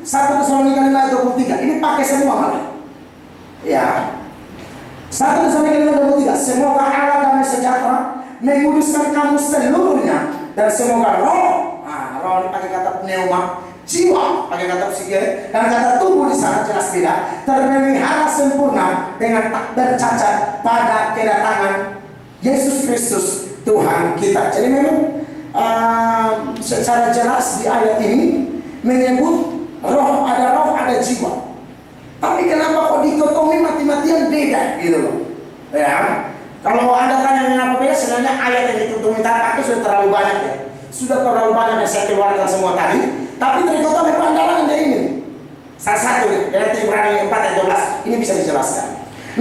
1 Tesalonika 5:23. Ini pakai semua malah. Ya. 1 Tesalonika 5:23. Semoga Allah damai sejahtera menguduskan kamu seluruhnya, dan semoga roh, roh ini pakai kata pneuma, jiwa pakai kata psike, dan kata tubuh di sana jelas beda, terpelihara sempurna dengan tak bercacat pada kedatangan Yesus Kristus Tuhan kita. Jadi memang secara jelas di ayat ini menyebut roh, ada jiwa. Tapi kenapa kok dikotomi mati-matian beda gitu loh? Ya. Kalau Anda tanya mengapa beda, sebenarnya ayat yang ditutupi itu sudah terlalu banyak ya. Sudah terlalu banyak yang saya keluarkan semua tadi. Tapi trikotomi pandangan Anda ini salah satu dari Ibrani 4 ayat 12 ini bisa dijelaskan.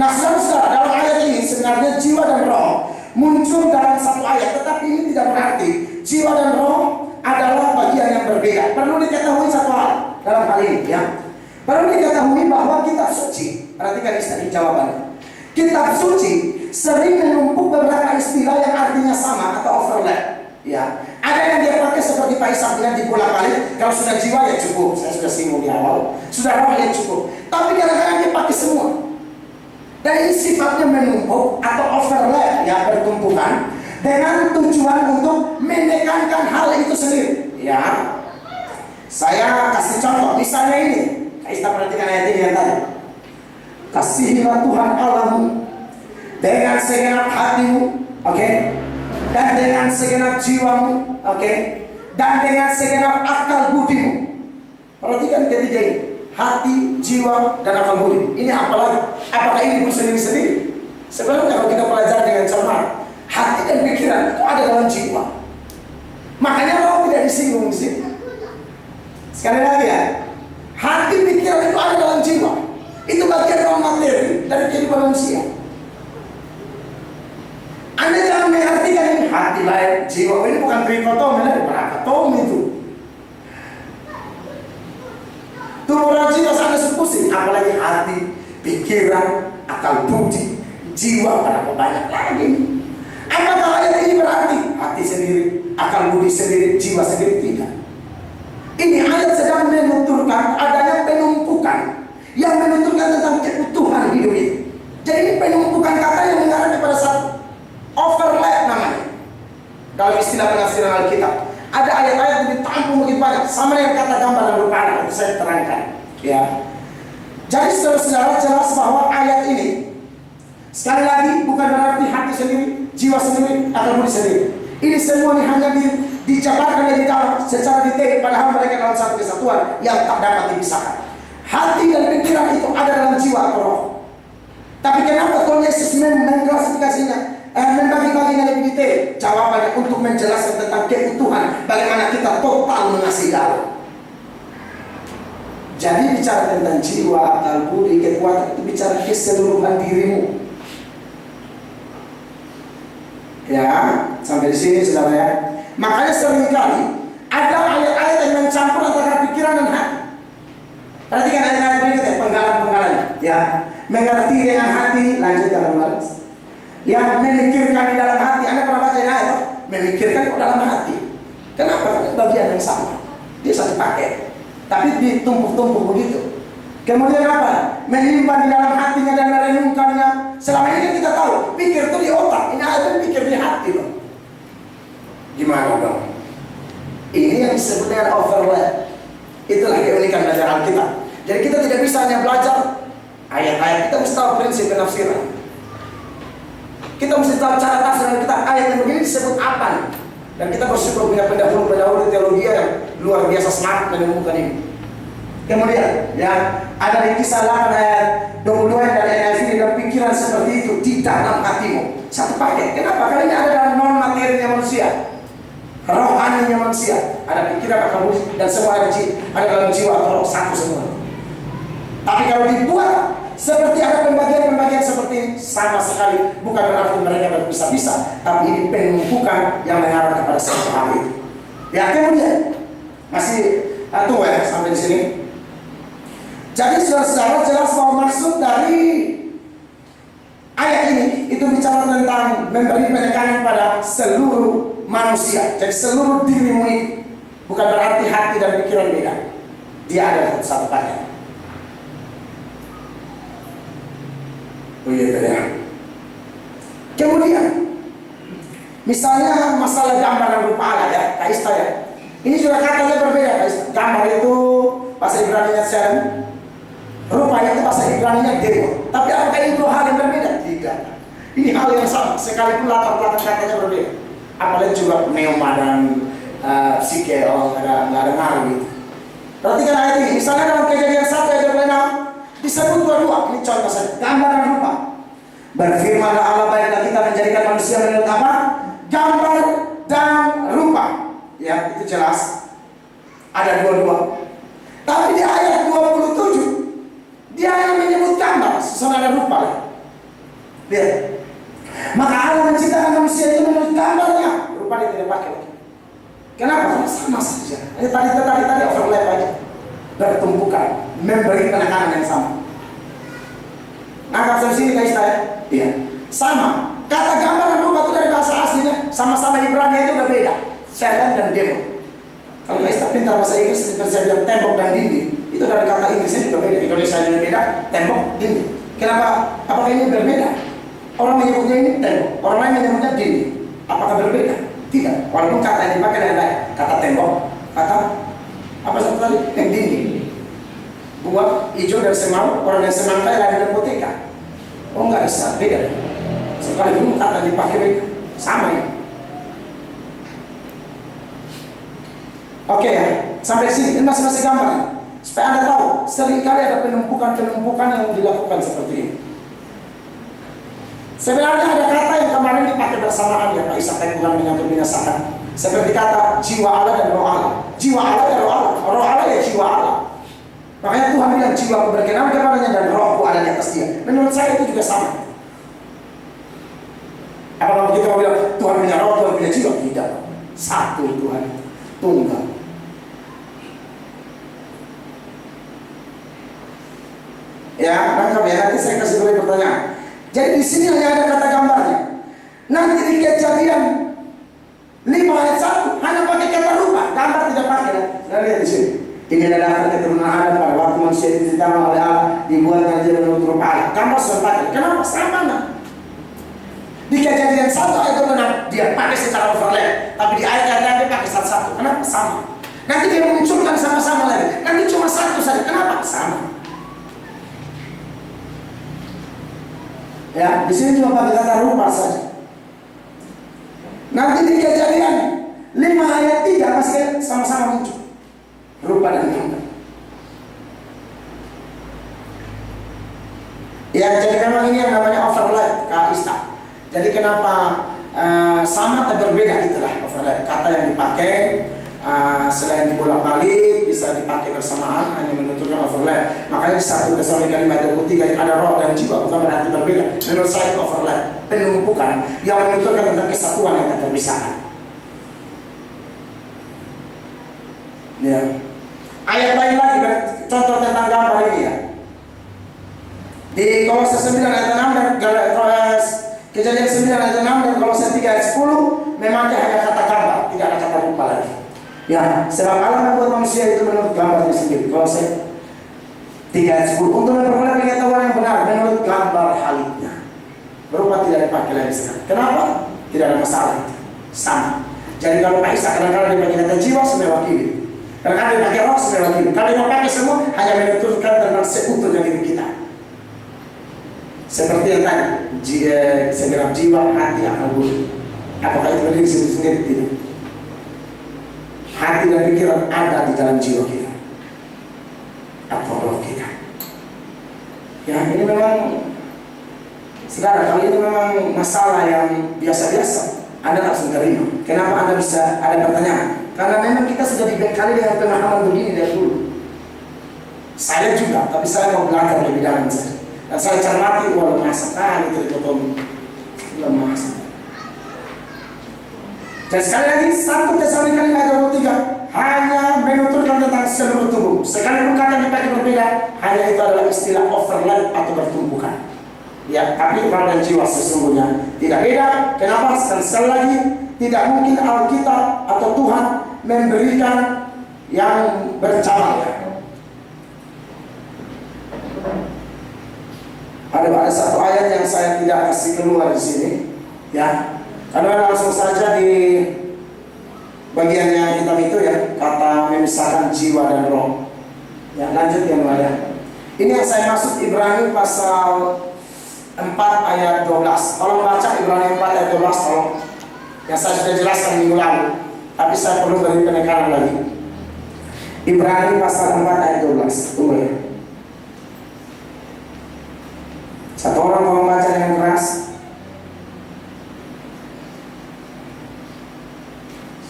Nah, saudara-saudara, dalam ayat ini sebenarnya jiwa dan roh muncul dalam satu ayat, tetapi ini tidak berarti jiwa dan roh adalah bagian yang berbeda. Perlu diketahui satu hal dalam hal ini ya. Perlu diketahui bahwa kitab suci, perhatikan istilah jawabannya. Kitab suci sering menumpuk beberapa istilah yang artinya sama atau overlap. Ya, ada yang dia pakai seperti Pak Ishak bilang dibolak-balik. Kalau sudah jiwa ya cukup, saya sudah singgung di awal. Sudah roh ya cukup. Tapi kadang-kadang dia pakai semua. Dan ini sifatnya menumpuk atau overlap, ya, bertumpukan dengan tujuan untuk menekankan hal itu sendiri. Ya, saya kasih contoh, misalnya ini. Kita perhatikan ayat ini yang tadi. Kasihilah Tuhan Allahmu dengan segenap hatimu, oke, dan dengan segenap jiwamu, oke, dan dengan segenap akal budimu. Perhatikan ketiga ini, hati, jiwa, dan akal budi. Ini apa lagi? Apakah ini sendiri-sendiri? Sebenarnya kalau kita pelajari dengan cermat, hati dan pikiran itu ada dalam jiwa. Makanya roh tidak disinggung di sini. Sekali lagi ya, hati pikiran itu ada dalam jiwa. Itu bagian non materi dari kehidupan manusia. Anda jangan mengartikan ini hati lahir jiwa. Ini bukan trikotomi, ini berapa tom itu. Turun jiwa sana sepusing, apalagi hati, pikiran, akal budi, jiwa berapa banyak lagi. Apakah ayat ini berarti hati sendiri, akal budi sendiri, jiwa sendiri? Tidak. Ini ayat sedang menuturkan adanya penumpukan yang menuturkan tentang keutuhan hidup ini. Jadi ini penumpukan kata yang mengarah kepada satu overlap namanya. Dalam istilah penafsiran Alkitab, ada ayat-ayat yang ditampung begitu banyak sama dengan kata gambar dan rupa itu saya terangkan. Ya. Jadi saudara-saudara jelas bahwa ayat ini sekali lagi bukan berarti hati sendiri, jiwa sendiri, akal budi sendiri. Ini semua ini hanya dijabarkan dari dalam secara detail, padahal mereka dalam satu kesatuan yang tak dapat dipisahkan. Hati dan pikiran itu ada dalam jiwa atau roh. Tapi kenapa Tuhan Yesus mengklasifikasinya, membagi-baginya lebih detail? Jawabannya untuk menjelaskan tentang keutuhan, bagaimana kita total mengasihi Allah. Jadi bicara tentang jiwa, akal budi, kekuatan itu bicara keseluruhan dirimu. Ya, sampai di sini saudara ya. Makanya seringkali ada ayat-ayat yang mencampur antara pikiran dan hati. Perhatikan ayat-ayat berikutnya, penggalan-penggalan. Ya, mengerti dengan hati, lanjut dalam balas. Ya, memikirkan di dalam hati. Anda pernah baca ayat? Memikirkan di dalam hati. Kenapa? Bagian yang sama. Dia satu paket, tapi ditumpuk-tumpuk begitu. Kemudian apa? Menyimpan di dalam hatinya dan merenungkannya. Selama ini kan kita tahu, pikir itu di otak. Ini ada pikir di hati loh. Gimana dong? Ini yang disebut dengan overlap. Itulah keunikan belajar Alkitab. Jadi kita tidak bisa hanya belajar ayat-ayat, kita mesti tahu prinsip penafsiran. Kita mesti tahu cara tafsir kita. Ayat yang begini disebut apa? Dan kita bersyukur punya pendahulu teologi yang luar biasa smart menemukan ini. Kemudian, ya, ada di Kisah 8 ayat 22 dari NIV, dan pikiran seperti itu di dalam hatimu. Satu paket. Kenapa? Karena ini ada dalam non materinya manusia, rohaninya manusia. Ada pikiran, akal budi, dan semua ada dalam jiwa atau roh, satu semua. Tapi kalau dibuat seperti ada pembagian-pembagian seperti ini, sama sekali bukan berarti mereka berpisah-pisah, tapi ini penumpukan yang mengarah kepada satu hal itu. Ya, kemudian masih tunggu ya sampai di sini. Jadi saudara-saudara jelas bahwa maksud dari ayat ini itu bicara tentang memberi penekanan pada seluruh manusia. Jadi seluruh dirimu ini, bukan berarti hati dan pikiran beda. dia ada satu pakaian. Oh iya ya. Kemudian misalnya masalah gambar dan rupa Allah ya, kaista ya. Ini juga katanya berbeda kaista. Gambar itu bahasa Ibrani-nya Shem, rupa itu bahasa Ibrani-nya dewa. Tapi apakah ini dua hal yang berbeda? Tidak. Ini hal yang sama, sekalipun latar belakang katanya berbeda. Apalagi juga Neoma dan Psike, nggak ada ngaruh gitu. Perhatikan ayat ini, misalnya dalam Kejadian 1 ayat 26 disebut dua-dua. Ini contoh saja, gambar dan rupa. Berfirmanlah Allah, baiklah kita menjadikan manusia menurut apa? Gambar dan rupa. Ya, itu jelas. Ada dua-dua. Tapi di ayat 27 dia yang menyebut gambar, sesuatu ada rupa. Lihat. Maka Allah menciptakan manusia itu menurut gambarnya. Rupa dia tidak pakai lagi. Kenapa? Sama saja. Tadi overlap aja. Bertumpukan, memberi penekanan yang sama. Angkat dari sini guys saya. Iya. Sama. Kata gambar dan rupa itu dari bahasa aslinya sama-sama Ibrani itu udah beda. Shalem dan demo. Kalau guys pintar bahasa Inggris saya bilang tembok dan dinding. Itu dari kata Inggrisnya juga beda. Indonesia juga beda. Tembok, dinding. Kenapa? Apakah ini berbeda? Orang menyebutnya ini tembok, orang lain menyebutnya dinding. Apakah berbeda? Tidak. Walaupun kata yang dipakai dan lain. Kata tembok, kata apa satu tadi? Yang dinding. Buat hijau dan semau, orang yang semangkai lain dan putihkan. Oh enggak bisa, beda. Sekalipun kata dipakai sama ya. Oke ya, sampai sini ini masih gambar. Supaya Anda tahu, seringkali ada penumpukan-penumpukan yang dilakukan seperti ini. Sebenarnya ada kata yang kemarin dipakai bersamaan ya Pak Isa Bukan dengan kebinasakan. Seperti kata jiwa Allah dan roh Allah. Jiwa Allah dan roh Allah. Roh Allah ya jiwa Allah. Makanya Tuhan bilang jiwaku berkenan kepadanya dan rohku ada di atas dia. Menurut saya itu juga sama. Apakah kita mau bilang Tuhan punya roh, Tuhan punya jiwa? Tidak. Satu Tuhan, tunggal. Ya, nangkap ya. Nanti saya kasih dulu pertanyaan. Jadi di sini hanya ada kata gambarnya. Nanti di Kejadian 5 ayat 1 hanya pakai kata rupa, gambar tidak pakai. Nah, lihat di sini. Ini adalah keturunan Adam pada waktu manusia diciptakan oleh Allah, dibuatkan dia menurut rupa Allah. Gambar sudah pakai. Kenapa? Sama nah. Di Kejadian 1 ayat 26 dia pakai secara overlap, tapi di ayat-ayat dia pakai satu-satu. Kenapa? Sama. Nanti dia munculkan sama-sama lagi. Nanti cuma satu saja. Kenapa? Sama. Ya, di sini cuma pakai kata rupa saja. Nanti di Kejadian 5 ayat 3 masih sama-sama muncul rupa dan gambar. Ya, jadi memang ini yang namanya overlap kaista. Jadi kenapa sama atau berbeda itulah overlap. Kata yang dipakai selain dibolak-balik bisa dipakai bersamaan hanya menentukan overlap. Makanya di 1 Tesalonika 5:23 ada roh dan jiwa bukan berarti berbeda. Menurut saya itu overlap, penumpukan yang menentukan tentang kesatuan yang tak terpisahkan. Ya. Ayat lain lagi contoh tentang gambar ini ya. Di Kolose 9 ayat 6 dan Kejadian 9 ayat 6 dan Kolose 3 ayat 10 memang hanya kata gambar, tidak ada kata rupa lagi. Ya, sebab Allah membuat manusia itu menurut gambarnya sendiri. Kolose 3 ayat 10 untuk memperoleh pengetahuan yang benar menurut gambar haliknya. Berupa tidak dipakai lagi sekarang. Kenapa? Tidak ada masalah. Sama. Jadi kalau Pak Isa kadang-kadang dipakai kata jiwa sebenarnya wakili. Kadang-kadang dipakai roh sebenarnya wakili. Kalau yang pakai semua hanya menentukan tentang seutuhnya diri kita. Seperti yang tadi, segenap jiwa, hati, akal budi. Apakah itu berdiri sendiri? Tidak. Hati dan pikiran ada di dalam jiwa kita atau roh kita. Ya, ini memang sekarang kalau ini memang masalah yang biasa-biasa, Anda langsung terima. Kenapa Anda bisa ada pertanyaan? Karena memang kita sudah dibekali dengan pemahaman begini dari dulu. Saya juga, tapi saya mau belajar lebih dalam saja. Dan saya cermati, wah lemah sekali terpotong, lemah sekali. Dan sekali lagi 1 Tesalonika 5:23 hanya menuturkan tentang seluruh tubuh. Sekalipun kata yang dipakai berbeda, hanya itu adalah istilah overlap atau bertumbukan. Ya, tapi roh dan jiwa sesungguhnya tidak beda. Kenapa? Sekali lagi tidak mungkin Alkitab atau Tuhan memberikan yang bercabang ya. saya tidak kasih keluar di sini, ya. Karena langsung saja di bagian yang hitam itu ya, kata memisahkan jiwa dan roh. Ya, lanjut ya Mbak ya. Ini yang saya maksud Ibrani pasal 4 ayat 12. Tolong baca Ibrani 4 ayat 12 tolong. Yang saya sudah jelaskan minggu lalu, tapi saya perlu beri penekanan lagi. Ibrani pasal 4 ayat 12. Tunggu ya. Satu orang tolong baca dengan keras.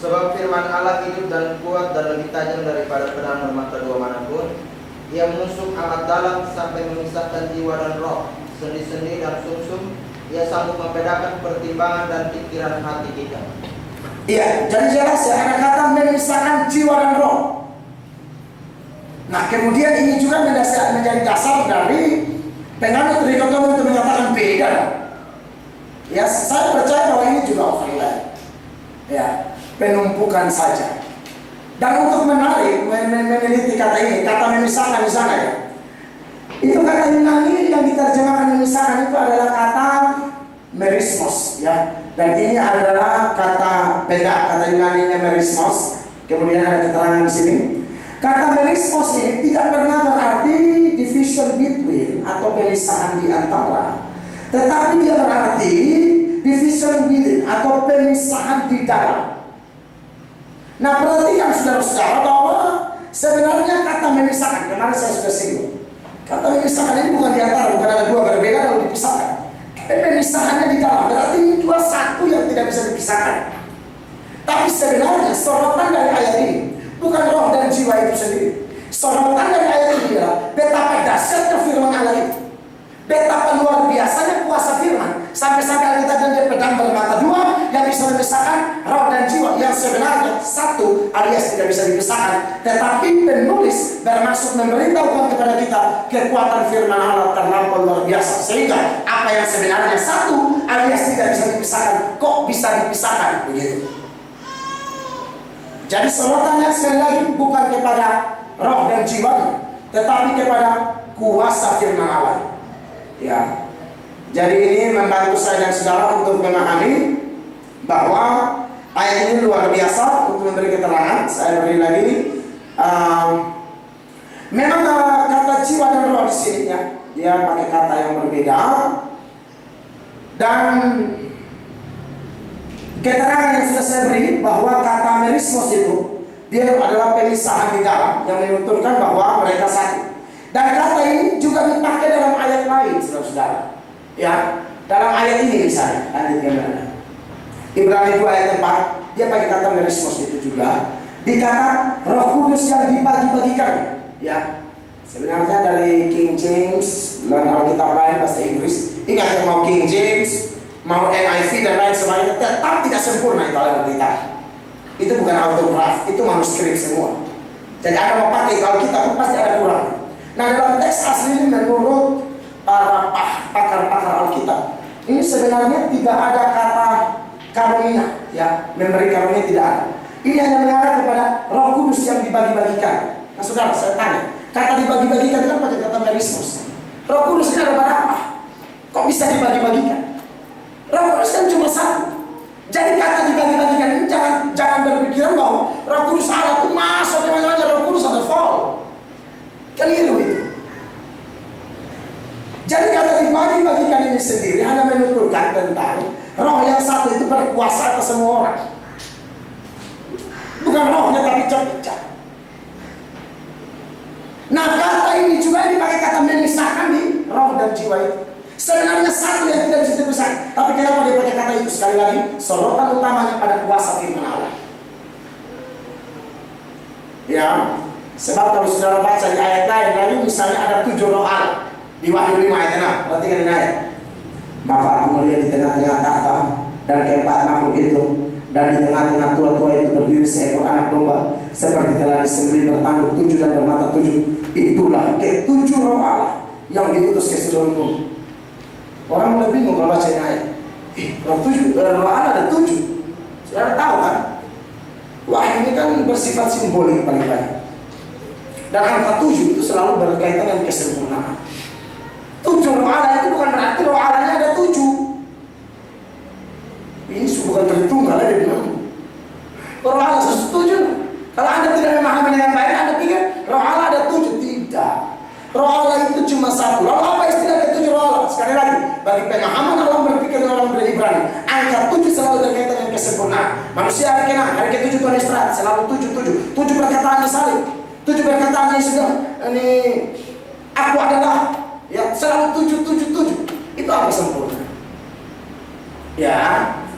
Sebab firman Allah hidup dan kuat dan lebih tajam daripada pedang bermata dua manapun. Ia menusuk amat dalam sampai memisahkan jiwa dan roh, sendi-sendi dan sumsum. Ia sanggup membedakan pertimbangan dan pikiran hati kita. Iya, jadi jelas ya, ada kata memisahkan jiwa dan roh. Nah, kemudian ini juga menjadi dasar dari penganut dikotomi untuk menyatakan beda. Ya, saya percaya bahwa ini juga overlap. Ya, penumpukan saja. Dan untuk menarik, meneliti kata ini, kata memisahkan di sana ya. Itu kata Yunani yang diterjemahkan memisahkan itu adalah kata merismos ya. Dan ini adalah kata beda, kata Yunani-nya merismos. Kemudian ada keterangan di sini. Kata merismos ini tidak pernah berarti division between atau pemisahan di antara. Tetapi dia berarti division within atau pemisahan di dalam. Nah, perhatikan saudara-saudara bahwa sebenarnya kata memisahkan, kemarin saya sudah singgung. Kata memisahkan ini bukan di antara, bukan ada dua berbeda lalu dipisahkan. Pemisahannya di dalam, berarti ini dua satu yang tidak bisa dipisahkan. Tapi sebenarnya sorotan dari ayat ini bukan roh dan jiwa itu sendiri. Sorotan dari ayat ini adalah betapa dahsyatnya firman Allah itu. Betapa luar biasanya kuasa firman. Sampai-sampai kita janji pedang bermata dua yang bisa memisahkan roh dan jiwa, yang sebenarnya satu alias tidak bisa dipisahkan. Tetapi penulis bermaksud memberitahukan kepada kita kekuatan firman Allah terlampau luar biasa, sehingga apa yang sebenarnya satu alias tidak bisa dipisahkan kok bisa dipisahkan begitu. Jadi sorotannya sekali lagi bukan kepada roh dan jiwa, tetapi kepada kuasa firman Allah. Ya, jadi ini membantu saya dan saudara untuk memahami bahwa ayat ini luar biasa untuk memberi keterangan. Saya beri lagi. Memang kata jiwa dan roh di sini ya, dia pakai kata yang berbeda. Dan keterangan yang sudah saya beri bahwa kata merismos itu dia adalah pemisahan di dalam yang menuturkan bahwa mereka satu. Dan kata ini juga dipakai dalam ayat lain, saudara-saudara. Ya, dalam ayat ini misalnya, Ibrani 2 ayat 4, dia pakai kata merismos itu juga. Dikata Roh Kudus yang dibagi-bagikan. Ya, sebenarnya dari King James dan Alkitab lain bahasa Inggris. Ingat ya, mau King James, mau NIV dan lain sebagainya, tetap tidak sempurna itu Alkitab. Itu bukan autograf, itu manuskrip semua. Jadi ada mau pakai Alkitab pasti ada kurang. Nah, dalam teks asli ini menurut para pakar-pakar Alkitab, ini sebenarnya tidak ada kata karunia, ya, memberi karunia tidak ada. Ini hanya mengarah kepada Roh Kudus yang dibagi-bagikan. Nah, saudara, saya tanya, kata dibagi-bagikan itu kan pakai kata merismos. Roh Kudus ini ada pada apa? Kok bisa dibagi-bagikan? Roh Kudus kan cuma satu. Jadi kata dibagi-bagikan ini jangan berpikiran bahwa Roh Kudus ada tuh masuk dimana-mana, Roh Kudus ada fall. Keliru itu. Jadi kata dibagi-bagikan ini sendiri hanya menuturkan tentang roh yang satu itu berkuasa atas semua orang. Bukan rohnya tapi pecah. Nah, kata ini juga dipakai kata memisahkan di roh dan jiwa itu. Sebenarnya satu yang tidak bisa dipisahkan. Tapi kenapa dia pakai kata itu? Sekali lagi, sorotan utamanya pada kuasa firman Allah. Ya, sebab kalau saudara baca di ayat lain, lalu misalnya ada 7 roh Allah di Wahyu 5 ayat 6. Perhatikan ini ayat. Maka aku melihat di tengah-tengah tahta dan keempat makhluk itu, dan di tengah-tengah tua-tua itu berdiri seekor anak domba seperti telah disembelih bertanduk 7 dan bermata 7. Itulah ke-7 roh Allah yang diutus ke seluruh bumi. Orang mulai bingung kalau baca ini ayat. Roh Allah ada 7. Saudara tahu kan? Wah, ini kan bersifat simbolik paling banyak. Dan angka 7 itu selalu berkaitan dengan kesempurnaan. 7 roh Allah itu bukan berarti roh Allahnya ada 7. jadi tunggal aja bilang. Roh Allah setuju. Kalau Anda tidak memahami dengan baik, Anda pikir roh Allah ada 7. Tidak. Roh Allah itu cuma satu. Lalu apa istilahnya 7 roh Allah? Sekali lagi, bagi pemahaman Allah berpikir dalam Ibrani, angka 7 selalu berkaitan dengan kesempurnaan. Manusia hari ke-7 Tuhan istirahat, selalu 7. 7 perkataan salib, 7 perkataan yang sudah ini aku adalah, ya selalu 7. Itu apa sempurna? Ya,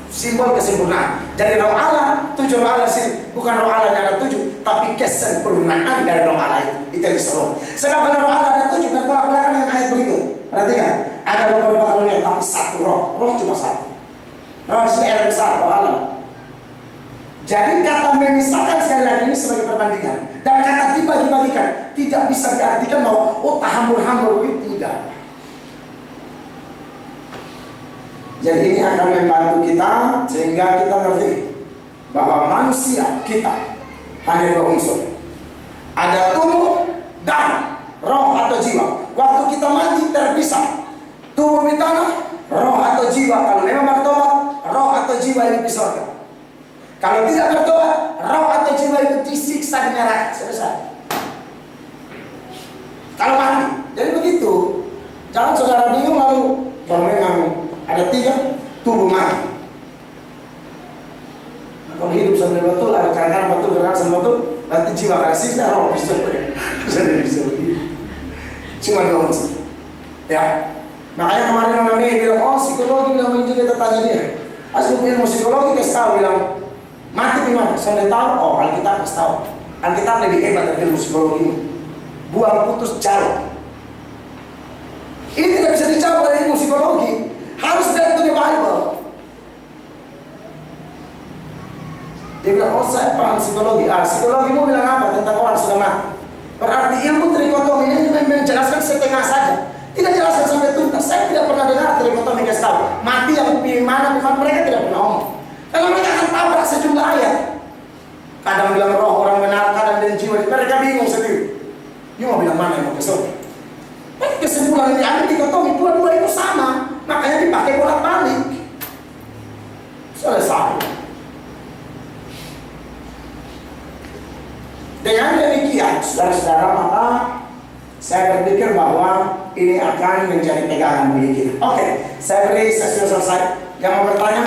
simbol kesempurnaan. Jadi roh Allah, 7 roh Allah sih, bukan roh Allah yang ada 7, tapi kesempurnaan dari roh Allah itu yang disebut. Sedangkan roh Allah ada 7, bertolak belakang dengan ayat begitu. Perhatikan, ada beberapa karunia tapi satu roh cuma satu. Roh yang besar, roh Allah. Jadi kata memisahkan sekali lagi ini sebagai perbandingan, dan kata dibagi-bagikan tidak bisa diartikan bahwa tak hambur-hambur itu tidak. Jadi ini akan membantu kita sehingga kita ngerti bahwa manusia kita hanya 2 unsur. Ada tubuh dan roh atau jiwa. Waktu kita mati terpisah. Tubuh di tanah, roh atau jiwa. Kalau memang bertobat, roh atau jiwa ini di surga. Kalau tidak bertobat, roh atau jiwa itu disiksa di neraka. Selesai. Kalau mati. Jadi begitu. Jangan saudara bingung lalu kalau memang ada 3 tubuh mati. Nah, kalau hidup sambil betul, ada kadang-kadang betul, kadang-kadang betul, nanti jiwa kasih dan roh bisa begitu. Cuma 2 unsur. Ya, makanya kemarin orang ini bilang, oh psikologi bilang begini, kita tanya dia. Asli ilmu psikologi kasih tahu bilang mati gimana? Saya tahu. Oh, Alkitab kasih tahu. Alkitab lebih hebat dari ilmu psikologi. Buang putus jauh. Ini tidak bisa dijawab oleh ilmu psikologi. Harus back to the Bible. Dia bilang, oh saya paham psikologi. Psikologi mau bilang apa tentang orang sudah mati? Berarti ilmu trikotomi ini menjelaskan setengah saja. Tidak jelaskan sampai tuntas. Saya tidak pernah dengar trikotomi kasih tahu mati yang pilih mana, mereka tidak pernah ngomong. Kalau mereka akan tabrak sejumlah ayat. Kadang bilang roh orang benar, kadang dan jiwa. Mereka bingung sendiri. Dia mau bilang mana yang mau besok? Tapi kesimpulan yang diambil trikotomi, dua-dua itu sama. Makanya dipakai bolak-balik. Selesai. Dengan demikian, saudara-saudara, maka saya berpikir bahwa ini akan menjadi pegangan bagi kita. Oke, saya beri sesi selesai. Yang mau bertanya?